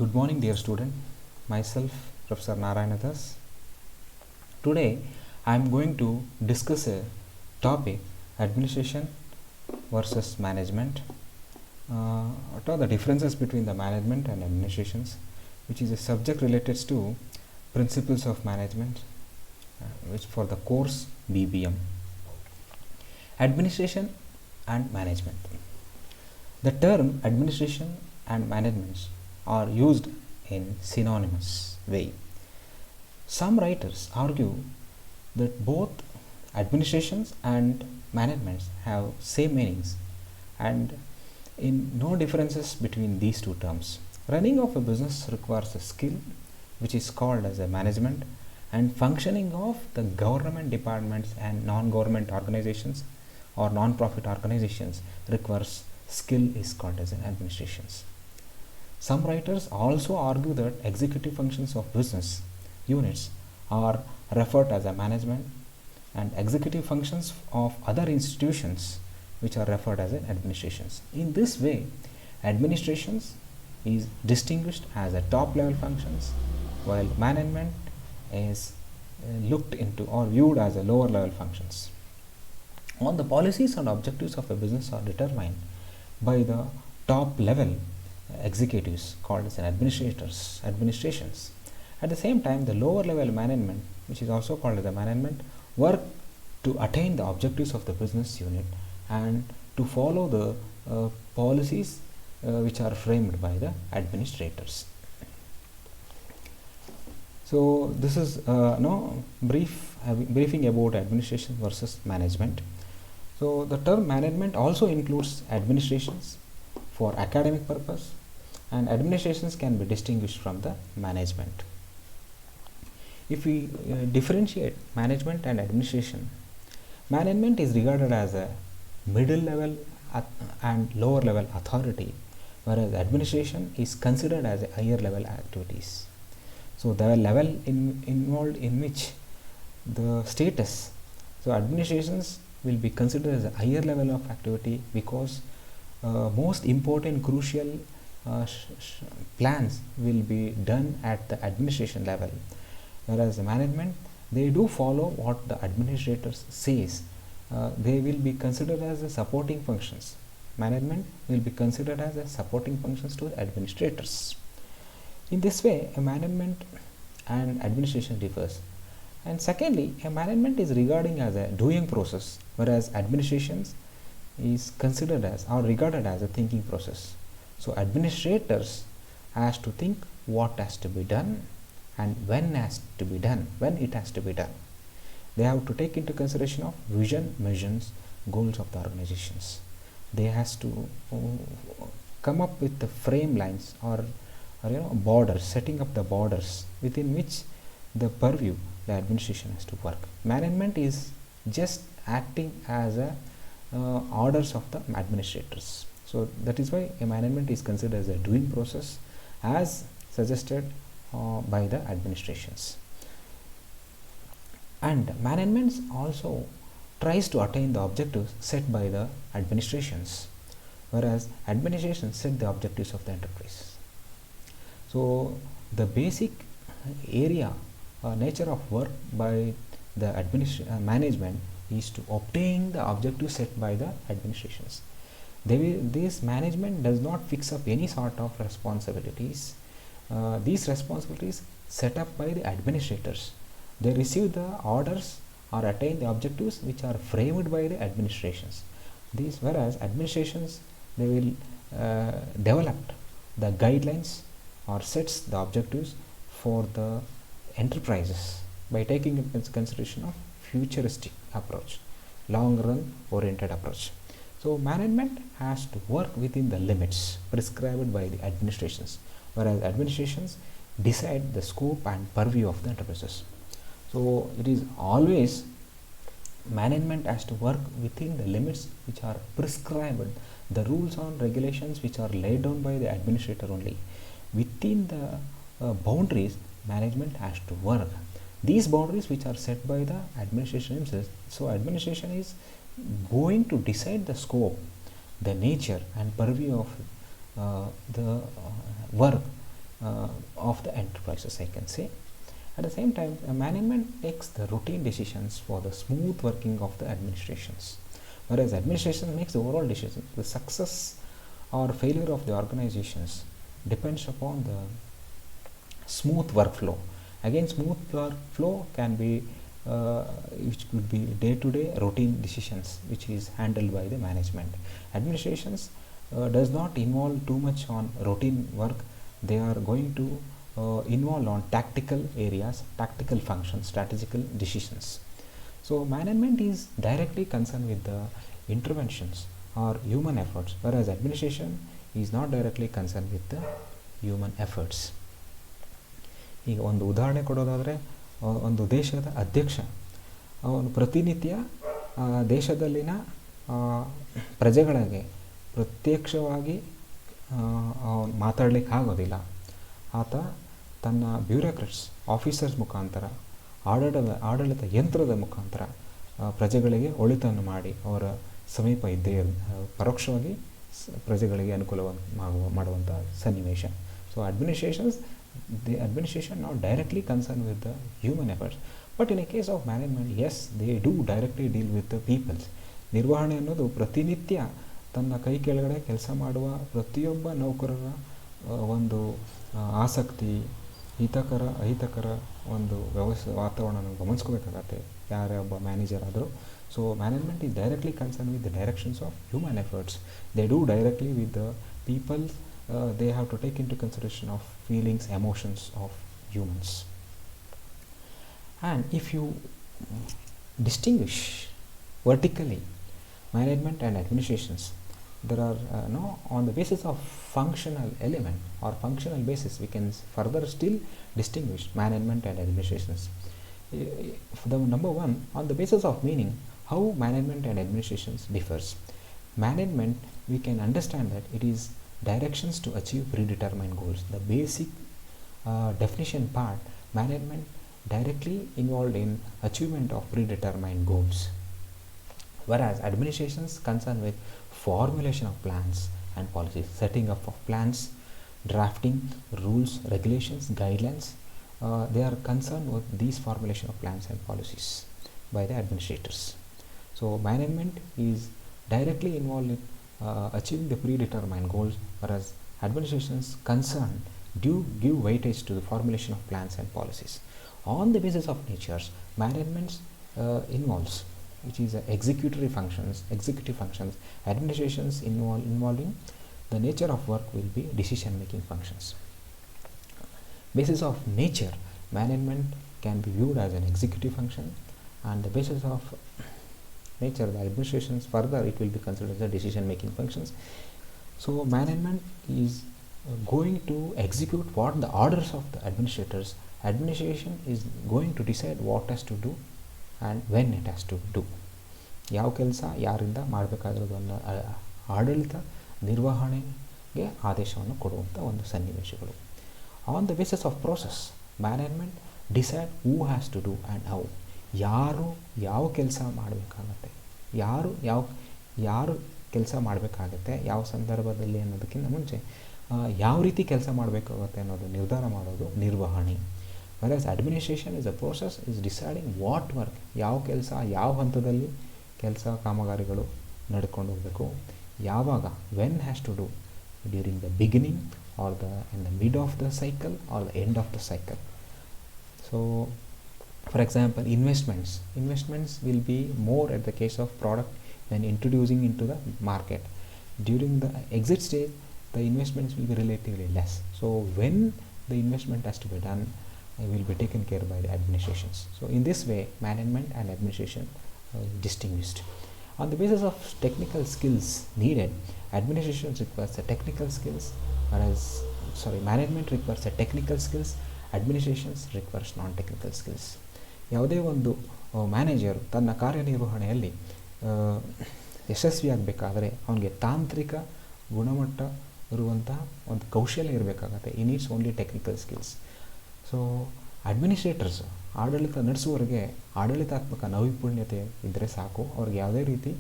Good morning, dear student. Myself, Professor Narayanathas. Today, I am going to discuss a topic: administration versus management. What are the differences between the management and administrations, which is a subject related to principles of management, which for the course BBM. Administration and management. The term administration and management are used in synonymous way. Some writers argue that both administrations and managements have same meanings and in no differences between these two terms. Running of a business requires a skill which is called as a management, and functioning of the government departments and non-government organizations or non-profit organizations requires skill is called as an administrations. Some writers also argue that executive functions of business units are referred as a management and executive functions of other institutions which are referred as an administrations. In this way, administrations is distinguished as a top level functions while management is looked into or viewed as a lower level functions. All the policies and objectives of a business are determined by the top level executives called as an administrations. At the same time, the lower level management, which is also called as the management, work to attain the objectives of the business unit and to follow the policies which are framed by the administrators. So this is briefing about administration versus management. So the term management also includes administrations for academic purpose, and administrations can be distinguished from the management. If we differentiate management and administration, management is regarded as a middle level and lower level authority, whereas administration is considered as a higher level activities. So the level involved in which the status, so administrations will be considered as a higher level of activity because most important crucial plans will be done at the administration level, whereas the management, they do follow what the administrators says. They will be considered as a supporting functions. Management will be considered as a supporting functions to the administrators. In this way, a management and administration differs. And secondly, a management is regarding as a doing process, whereas administrations is considered as or regarded as a thinking process. So administrators has to think what has to be done and when it has to be done. They have to take into consideration of vision, missions, goals of the organizations. They has to come up with the frame lines or borders, setting up the borders within which the purview the administration has to work. Management is just acting as a orders of the administrators. So that is why a management is considered as a doing process as suggested by the administrations. And management also tries to attain the objectives set by the administrations, whereas administrations set the objectives of the enterprise. So the basic area nature of work by the management is to obtain the objectives set by the administrations. This management does not fix up any sort of responsibilities. These responsibilities set up by the administrators. They receive the orders or attain the objectives which are framed by the administrations. Whereas administrations, they will develop the guidelines or sets the objectives for the enterprises by taking into consideration of futuristic approach, long run oriented approach. So management has to work within the limits prescribed by the administrations, whereas administrations decide the scope and purview of the enterprises. So it is always management has to work within the limits which are prescribed, the rules and regulations which are laid down by the administrator only. Within the boundaries, management has to work. These boundaries which are set by the administration themselves. So administration is going to decide the scope, the nature and purview of the work of the enterprises, I can say. At the same time, management takes the routine decisions for the smooth working of the administrations, whereas administration makes the overall decisions. The success or failure of the organizations depends upon the smooth workflow. Again, smooth workflow can be which could be day-to-day routine decisions which is handled by the management. Administrations does not involve too much on routine work. They are going to involve on tactical areas, tactical functions, strategical decisions. So management is directly concerned with the interventions or human efforts, whereas administration is not directly concerned with the human efforts. ಈಗ ಒಂದು ಉದಾಹರಣೆ ಕೊಡೋದಾದರೆ, ಒಂದು ದೇಶದ ಅಧ್ಯಕ್ಷ ಅವನು ಪ್ರತಿನಿತ್ಯ ದೇಶದಲ್ಲಿನ ಪ್ರಜೆಗಳಿಗೆ ಪ್ರತ್ಯಕ್ಷವಾಗಿ ಅವನು ಮಾತಾಡಲಿಕ್ಕೆ ಆಗೋದಿಲ್ಲ. ಆತ ತನ್ನ ಬ್ಯೂರೋಕ್ರಾಟ್ಸ್ ಆಫೀಸರ್ಸ್ ಮುಖಾಂತರ ಆಡಳಿತ ಯಂತ್ರದ ಮುಖಾಂತರ ಪ್ರಜೆಗಳಿಗೆ ಒಳಿತನ್ನು ಮಾಡಿ ಅವರ ಸಮೀಪ ಇದ್ದೇ ಪರೋಕ್ಷವಾಗಿ ಪ್ರಜೆಗಳಿಗೆ ಅನುಕೂಲ ಮಾಡುವಂಥ ಸನ್ನಿವೇಶ. So the administration not directly concerned with the human efforts, but in a case of management, yes, they do directly deal with the peoples. ನಿರ್ವಹಣೆ ಅನ್ನೋದು ಪ್ರತಿನಿತ್ಯ ತನ್ನ ಕೈ ಕೆಳಗಡೆ ಕೆಲಸ ಮಾಡುವ ಪ್ರತಿಯೊಬ್ಬ ನೌಕರರ ಒಂದು ಆಸಕ್ತಿ, ಅಹಿತಕರ ಒಂದು ವಾತಾವರಣನ ಗಮನಿಸ್ಕೋಬೇಕಾಗತ್ತೆ ಯಾರೇ ಒಬ್ಬ ಮ್ಯಾನೇಜರ್ ಆದರೂ. So management is directly concern with the directions of human efforts. They do directly with the people. They have to take into consideration of feelings, emotions of humans. And if you distinguish vertically management and administrations, there are on the basis of functional element or functional basis, we can further still distinguish management and administrations. The number one, on the basis of meaning, how management and administrations differs. Management, we can understand that it is directions to achieve predetermined goals. The basic definition part, management directly involved in achievement of predetermined goals, whereas administrations concerned with formulation of plans and policies, setting up of plans, drafting rules, regulations, guidelines. They are concerned with these formulation of plans and policies by the administrators. So management is directly involved in achieving the predetermined goals, whereas administrations concerned do give weightage to the formulation of plans and policies. On the basis of natures, management involves, which is executive functions. Administrations involving the nature of work will be decision making functions. Basis of nature, management can be viewed as an executive function, and the basis of nature, the administrations further, it will be considered as the decision making functions. So management is going to execute what the orders of the administrators. Administration is going to decide what has to do and when it has to do. ಯಾವ ಕೆಲಸ ಯಾರಿಂದ ಮಾಡಬೇಕಾಗಿರೋದನ್ನು ಆಡಳಿತ ನಿರ್ವಹಣೆಗೆ ಆದೇಶವನ್ನು ಕೊಡುವಂಥ ಒಂದು ಸನ್ನಿವೇಶಗಳು. On the basis of process, management decide who has to do and how. ಯಾರು ಯಾವ ಕೆಲಸ ಮಾಡಬೇಕಾಗತ್ತೆ, ಯಾರು ಕೆಲಸ ಮಾಡಬೇಕಾಗತ್ತೆ, ಯಾವ ಸಂದರ್ಭದಲ್ಲಿ ಅನ್ನೋದಕ್ಕಿಂತ ಮುಂಚೆ ಯಾವ ರೀತಿ ಕೆಲಸ ಮಾಡಬೇಕಾಗುತ್ತೆ ಅನ್ನೋದು ನಿರ್ಧಾರ ಮಾಡೋದು ನಿರ್ವಹಣೆ. Versus administration is a process is deciding what work, ಯಾವ ಕೆಲಸ ಯಾವ ಹಂತದಲ್ಲಿ ಕೆಲಸ ಕಾಮಗಾರಿಗಳು ನಡ್ಕೊಂಡು ಹೋಗಬೇಕು, ಯಾವಾಗ, when has to do, during the beginning or in the mid of the cycle or the end of the cycle. So for example, investments will be more at the case of product when introducing into the market. During the exit stage, the investments will be relatively less. So when the investment has to be done, it will be taken care by the administrations. So in this way, management and administration distinguished. On the basis of technical skills needed, administration requires the technical skills, whereas management requires the technical skills, administrations requires non-technical skills. ಯಾವುದೇ ಒಂದು manager ತನ್ನ ಕಾರ್ಯನಿರ್ವಹಣೆಯಲ್ಲಿ ಯಶಸ್ವಿಯಾಗಬೇಕಾದರೆ ಅವನಿಗೆ ತಾಂತ್ರಿಕ ಗುಣಮಟ್ಟ ಇರುವಂತಹ ಒಂದು ಕೌಶಲ್ಯ ಇರಬೇಕಾಗತ್ತೆ. ಈ needs only technical skills. So administrators, ಆಡಳಿತ ನಡೆಸುವವರಿಗೆ ಆಡಳಿತಾತ್ಮಕ ನೈಪುಣ್ಯತೆ ಇದ್ದರೆ ಸಾಕು. ಅವ್ರಿಗೆ ಯಾವುದೇ ರೀತಿ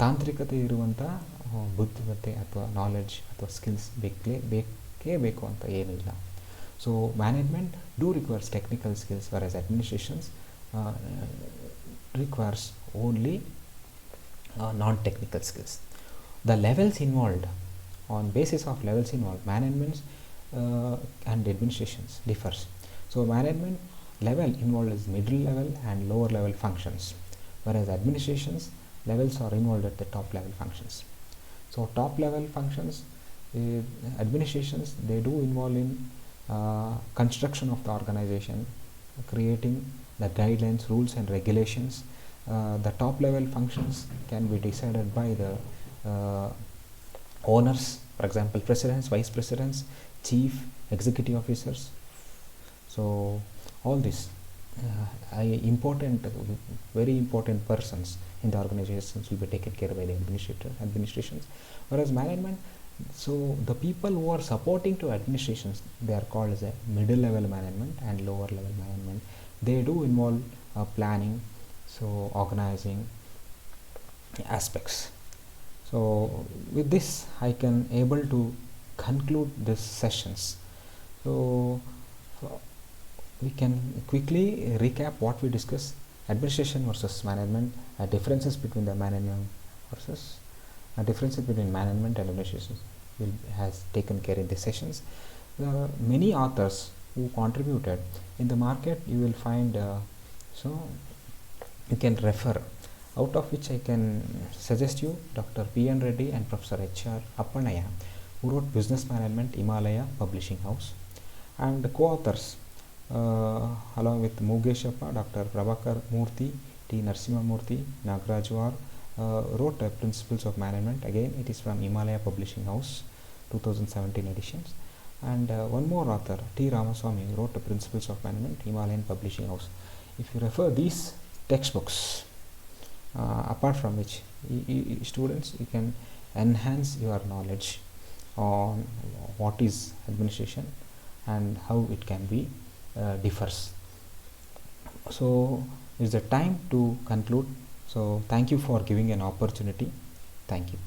ತಾಂತ್ರಿಕತೆ ಇರುವಂಥ ಬುದ್ಧಿಮತ್ತೆ ಅಥವಾ ನಾಲೆಡ್ಜ್ ಅಥವಾ ಸ್ಕಿಲ್ಸ್ ಬೇಕು ಅಂತ ಏನಿಲ್ಲ. So management do requires technical skills whereas administrations requires only non-technical skills. The levels involved, on basis of levels involved, managements and administrations differs. So management level involved is middle level and lower level functions, whereas administrations levels are involved at the top level functions. So top level functions, administrations, they do involve in construction of the organization, creating the guidelines, rules and regulations. The top level functions can be decided by the owners, for example presidents, vice presidents, chief executive officers. So all these important, very important persons in the organizations will be taken care of by the administrations, whereas management, so the people who are supporting to administrations, they are called as a middle level management and lower level management. They do involve planning, so organizing aspects. So with this I can able to conclude this sessions. So we can quickly recap what we discussed: administration versus management, differences between the management versus differences between management and administration has taken care in the sessions. There are many authors who contributed in the market. You will find so you can refer, out of which I can suggest you Dr. P.N. Reddy and Professor H.R. Appanaya, who wrote Business Management, Himalaya Publishing House, and the co-authors along with Mugeshappa, Dr. Prabhakar Murthy, T. Narasimha Murthy, Nagrajwar, wrote Principles of Management. Again, it is from Himalaya Publishing House, 2017 editions. And one more author, T. Ramaswamy, wrote Principles of Management, Himalayan Publishing House. If you refer these textbooks, apart from which students, you can enhance your knowledge on what is administration and how it can be differs. So it's the time to conclude. So thank you for giving an opportunity. Thank you.